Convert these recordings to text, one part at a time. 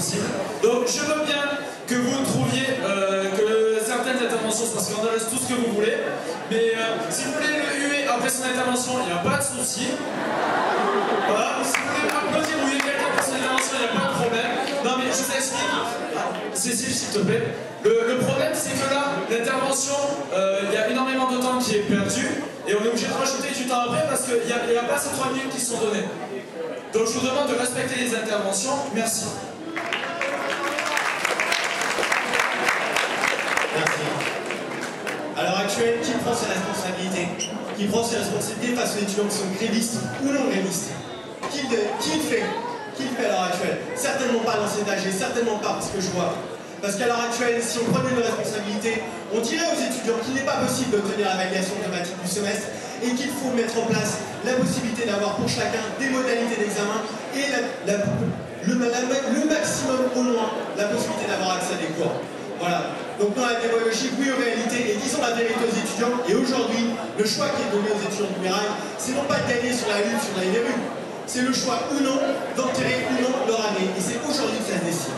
possible. Donc je veux bien que vous trouviez que certaines interventions soient scandaleuses, tout ce que vous voulez, mais si vous voulez le huer après son intervention, il n'y a pas de souci. Voilà, si vous voulez applaudir ou huer quelqu'un après son intervention, il n'y a pas de problème. Non mais je vous explique. Cécile, s'il te plaît. Le problème, c'est que là, l'intervention, il y a énormément de temps qui est perdu, et on est obligé de rajouter du temps après parce qu'il n'y a pas ces 3 minutes qui sont données. Donc je vous demande de respecter les interventions. Merci. Merci. À l'heure actuelle, qui prend ses responsabilités? Qui prend ses responsabilités face aux étudiants qui sont grévistes ou non grévistes? Qui le fait? Qui le fait à l'heure actuelle? Certainement pas l'ancien âgé, certainement pas parce que je vois. Parce qu'à l'heure actuelle, si on prenait nos responsabilités, on dirait aux étudiants qu'il n'est pas possible d'obtenir la validation automatique du semestre et qu'il faut mettre en place la possibilité d'avoir pour chacun des modalités d'examen et le maximum au moins la possibilité d'avoir accès à des cours. Voilà. Donc dans la démagogie, oui aux réalités, et disons la vérité aux étudiants. Et aujourd'hui, le choix qui est donné aux étudiants du Mirail, c'est non pas de gagner sur la lutte, sur les rues, c'est le choix ou non d'enterrer ou non leur année. Et c'est aujourd'hui que ça se décide.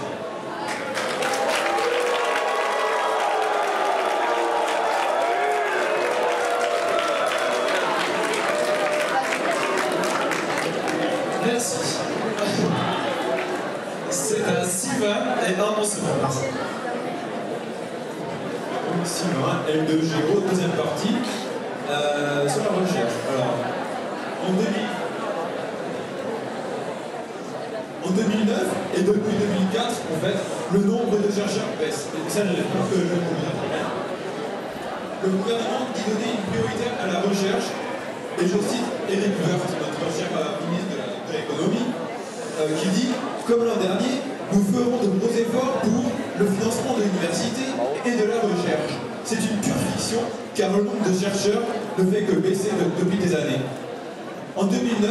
Merci. C'est un Sylvain et un Monsever. Sylvain, L2GO, deuxième partie, sur la recherche. Alors, en 2009 et depuis 2004, en fait, le nombre de chercheurs baisse. Et ça, j'ai peur que je ne comprenne pas. Le gouvernement dit donner une priorité à la recherche, et je cite Éric Woerth, notre cher ministre de l'économie, qui dit « Comme l'an dernier, nous ferons de gros efforts pour le financement de l'université et de la recherche. C'est une pure fiction, car le nombre de chercheurs ne fait que baisser depuis des années. En 2009,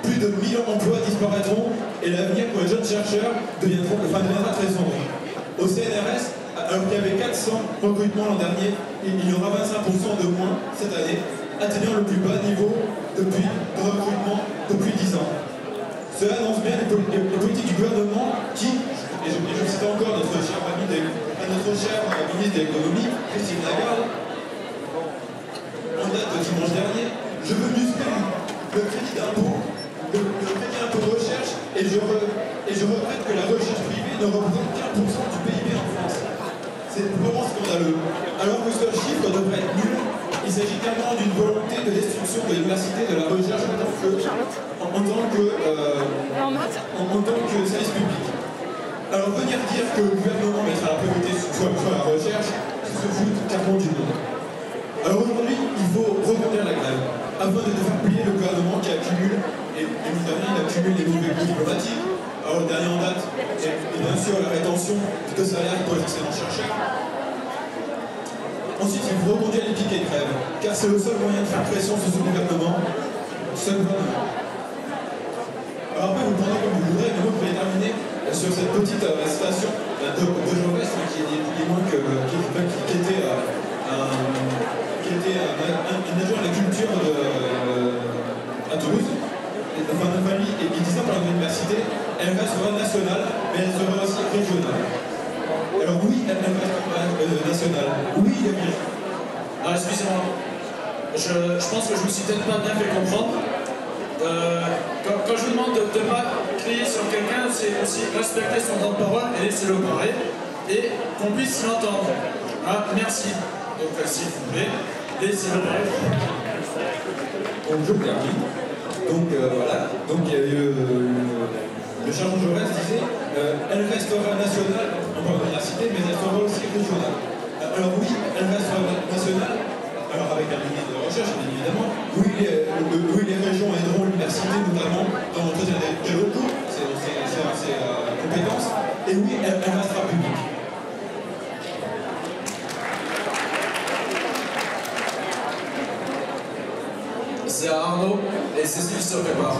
plus de 1 000 emplois disparaîtront et l'avenir pour les jeunes chercheurs deviendra très sombre. Au CNRS, alors qu'il y avait 400 recrutements l'an dernier, il y aura 25% de moins cette année, atteignant le plus bas niveau de recrutement depuis 10 ans. Cela annonce bien les politiques du gouvernement qui, et je cite encore notre cher ministre de l'économie, Christine Lagarde, en date de dimanche dernier, je veux muscler le crédit d'impôt, recherche, et je regrette que la recherche privée ne représente qu'1% du PIB en France. C'est vraiment scandaleux. Alors que ce chiffre devrait être nul, il s'agit clairement d'une volonté de destruction de l'université de la recherche en tant que service public. Alors venir dire que le gouvernement mettra la priorité sur la recherche, c'est se foutre carrément du monde. Alors aujourd'hui, il faut reconduire la grève, afin de faire plier le gouvernement qui accumule, et évidemment il accumule les mauvais coups diplomatiques. Alors le dernier en date, et bien sûr la rétention de salaire pour les excellents chercheurs. Ensuite, il faut reconduire les piquets de grève, car c'est le seul moyen de faire pression sur ce gouvernement. Alors après, vous le prenez comme vous voudrez, mais moi, je vais terminer sur cette petite citation de Jaurès, qui était un adjoint à la culture à Toulouse, enfin de famille, et qui disait par l'université, elle restera nationale, mais elle sera aussi régionale. Alors oui, elle restera nationale. Oui, il y a bien. Ah, excusez-moi. Je pense que je me suis peut-être pas bien fait comprendre. Quand je vous demande de ne pas crier sur quelqu'un, c'est aussi respecter son temps de parole et laisser-le parler, et qu'on puisse l'entendre. Ah, merci. Donc, s'il vous plaît, laissez-le parler. Donc, je termine. Donc, voilà. Donc, il y a eu le chargement Jaurès disait elle restera nationale, on parle d'université, mais elle sera aussi régionale. Alors, oui, elle restera nationale. Alors avec un ministre de la Recherche, bien évidemment, oui, les régions aideront l'université, notamment dans l'entretien des locaux, c'est ses compétences, et oui, elle restera publique. C'est à Arnaud, et Cécile se prépare.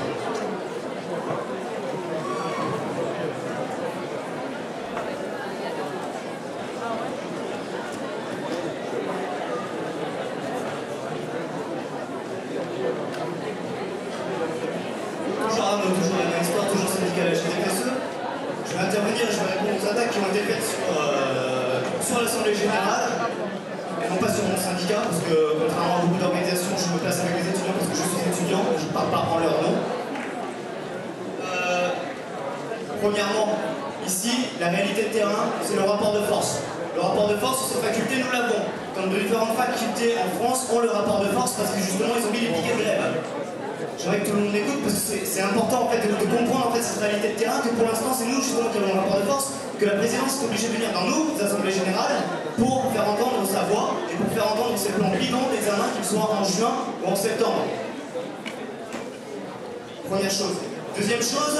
Toujours la même histoire, toujours syndical à la GTPSE. Je vais intervenir et je vais l'Assemblée Générale, et non pas sur mon syndicat, parce que contrairement à beaucoup d'organisations, je me place avec les étudiants parce que je suis étudiant, je ne parle pas en leur nom. Premièrement, ici, la réalité de terrain, c'est le rapport de force. Le rapport de force sur ces facultés, nous l'avons. Comme de différentes facultés en France ont le rapport de force parce que justement, ils ont mis les piquets de grève. J'aimerais que tout le monde écoute parce que c'est important en fait, de comprendre en fait, cette réalité de terrain, que pour l'instant, c'est nous justement qui avons le rapport de force, que la présidence est obligée de venir dans nos assemblées générales pour faire entendre sa voix et pour faire entendre ses plans bidons d'examen, qu'ils soient en juin ou en septembre. Première chose. Deuxième chose,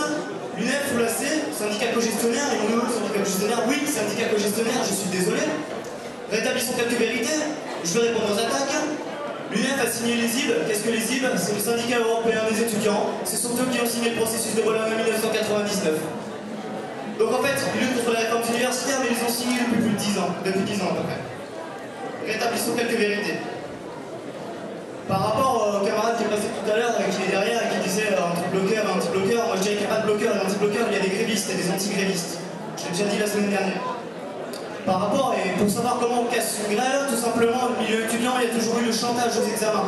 l'UNEF ou l'AC, syndicat co-gestionnaire, et mon syndicat co-gestionnaire, oui, syndicat co-gestionnaire, je suis désolé. Rétablissons quelques vérités, je vais répondre aux attaques. L'UNEF a signé les IB. Qu'est-ce que les IB? C'est le syndicat européen des étudiants. Ce sont eux qui ont signé le processus de Bologne en 1999. Donc en fait, ils luttent contre les réformes universitaires, mais ils ont signé depuis plus de 10 ans, depuis 10 ans à peu près. Rétablissons quelques vérités. Par rapport au camarade qui est passé tout à l'heure et qui est derrière et qui disait anti-bloqueur, anti-bloqueur, moi je dirais qu'il n'y a pas de bloqueur et d'anti-bloqueur, il y a des grévistes et des anti-grévistes. Je l'ai déjà dit la semaine dernière. Par rapport, et pour savoir comment on casse une grève, tout simplement, au milieu étudiant, il y a toujours eu le chantage aux examens.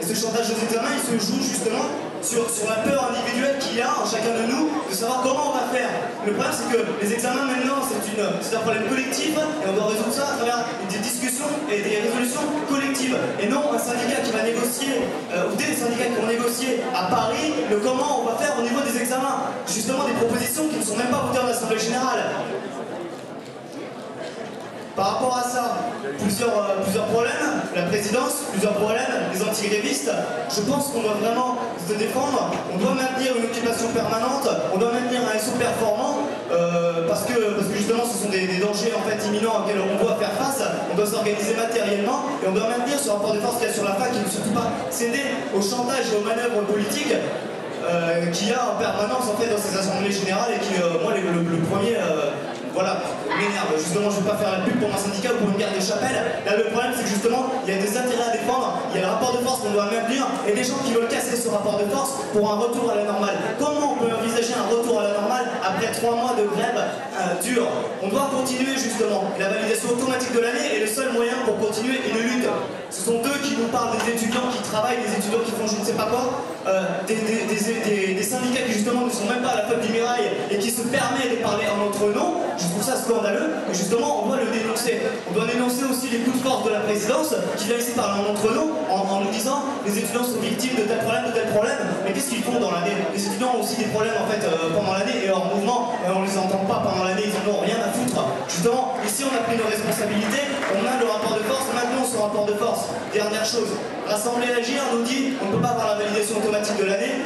Et ce chantage aux examens, il se joue justement sur la peur individuelle qu'il y a en chacun de nous de savoir comment on va faire. Le problème, c'est que les examens maintenant, c'est un problème collectif et on doit résoudre ça à travers des discussions et des résolutions collectives. Et non un syndicat qui va négocier, ou des syndicats qui vont négocier à Paris le comment on va faire au niveau des examens. Justement, des propositions qui ne sont même pas votées en Assemblée Générale. Par rapport à ça, plusieurs problèmes, la présidence, plusieurs problèmes, les antigrévistes. Je pense qu'on doit vraiment se défendre, on doit maintenir une occupation permanente, on doit maintenir un SO performant, parce que justement ce sont des dangers en fait imminents auxquels on doit faire face, on doit s'organiser matériellement et on doit maintenir ce rapport de force qu'il y a sur la fac et ne surtout pas céder au chantage et aux manœuvres politiques qu'il y a en permanence en fait dans ces assemblées générales et qui, moi le premier... voilà, m'énerve. Justement, je ne vais pas faire la pub pour un syndicat ou pour une garde des chapelles. Là, le problème, c'est que justement, il y a des intérêts à défendre, il y a le rapport de force qu'on doit maintenir, et des gens qui veulent casser ce rapport de force pour un retour à la normale. Comment on peut envisager un retour à la normale après 3 mois de grève dure? On doit continuer, justement. La validation automatique de l'année est le seul moyen pour continuer une lutte. Ce sont eux qui nous parlent des étudiants qui travaillent, des étudiants qui font je ne sais pas quoi, des syndicats qui, justement, ne sont même pas à la fac du Mirail et qui se permettent de parler en notre nom. Je trouve ça scandaleux, et justement on doit le dénoncer. On doit dénoncer aussi les coups de force de la présidence qui vient ici parler en notre nom en nous disant les étudiants sont victimes de tel problème, mais qu'est-ce qu'ils font dans l'année? Les étudiants ont aussi des problèmes en fait pendant l'année et hors mouvement, et on les entend pas pendant l'année, ils n'en ont rien à foutre. Justement, ici on a pris nos responsabilités, on a le rapport de force, maintenant ce rapport de force. Dernière chose, Rassembler et Agir nous dit on ne peut pas avoir la validation automatique de l'année.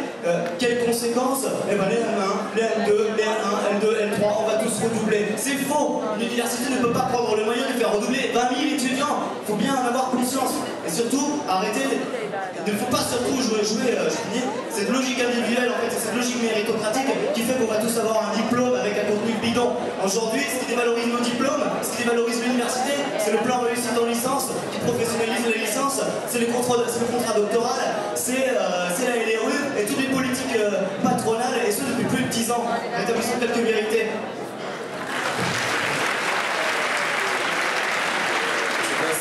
Quelles conséquences? Eh bien les M1, les M2, les L1, L2, L3, on va tous redoubler. C'est faux. L'université ne peut pas prendre le moyen de faire redoubler 20 000 étudiants. Il faut bien en avoir conscience. Et surtout, arrêtez. Il ne faut pas surtout jouer cette logique individuelle, en fait, c'est cette logique méritocratique qui fait qu'on va tous avoir un diplôme avec un contenu bidon. Aujourd'hui, ce qui dévalorise nos diplômes, ce qui dévalorise l'université, c'est le plan réussite en licence, qui professionnalise les licences, c'est le contrat doctoral, c'est la LRU et toutes les politiques patronales, et ce depuis plus de 10 ans. Rétablissons quelques vérités.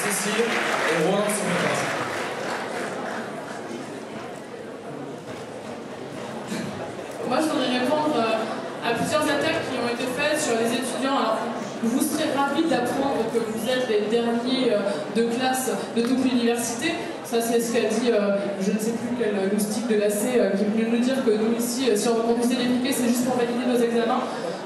Cécile et Roland sur le place. Moi, je voudrais répondre à plusieurs attaques qui ont été faites sur les étudiants. Alors, vous serez ravis d'apprendre que vous êtes les derniers de classe de toute l'université. Ça, c'est ce qu'a dit, je ne sais plus quel loustic de l'AC, qui est venu nous dire que nous, ici, si on refusait les piquets, c'est juste pour valider nos examens.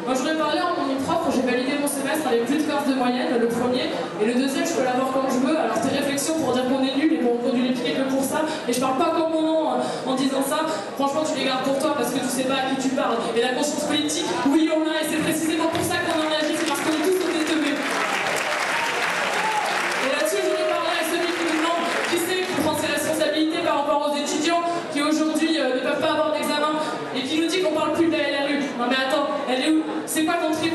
Moi, je voudrais parler en mon nom propre. J'ai validé mon semestre avec plus de 15 de moyenne, le premier, et le deuxième, je peux l'avoir quand je veux. Alors, tes réflexions pour dire qu'on est nul et qu'on conduit les piquets que pour ça, et je parle pas comme mon nom en disant ça, franchement, tu les gardes pour toi parce que tu sais pas à qui tu parles. Et la conscience politique, oui, on l'a, et c'est précisément pour ça qu'on en agit, c'est parce qu'on est tous au TTV. Et là-dessus, je voudrais parler à celui qui nous demande qui c'est qui prend ses responsabilités par rapport aux étudiants qui aujourd'hui ne peuvent pas avoir d'examen et qui nous dit qu'on parle plus de la LRU. Non mais attends, elle est où? C'est quoi ton trip?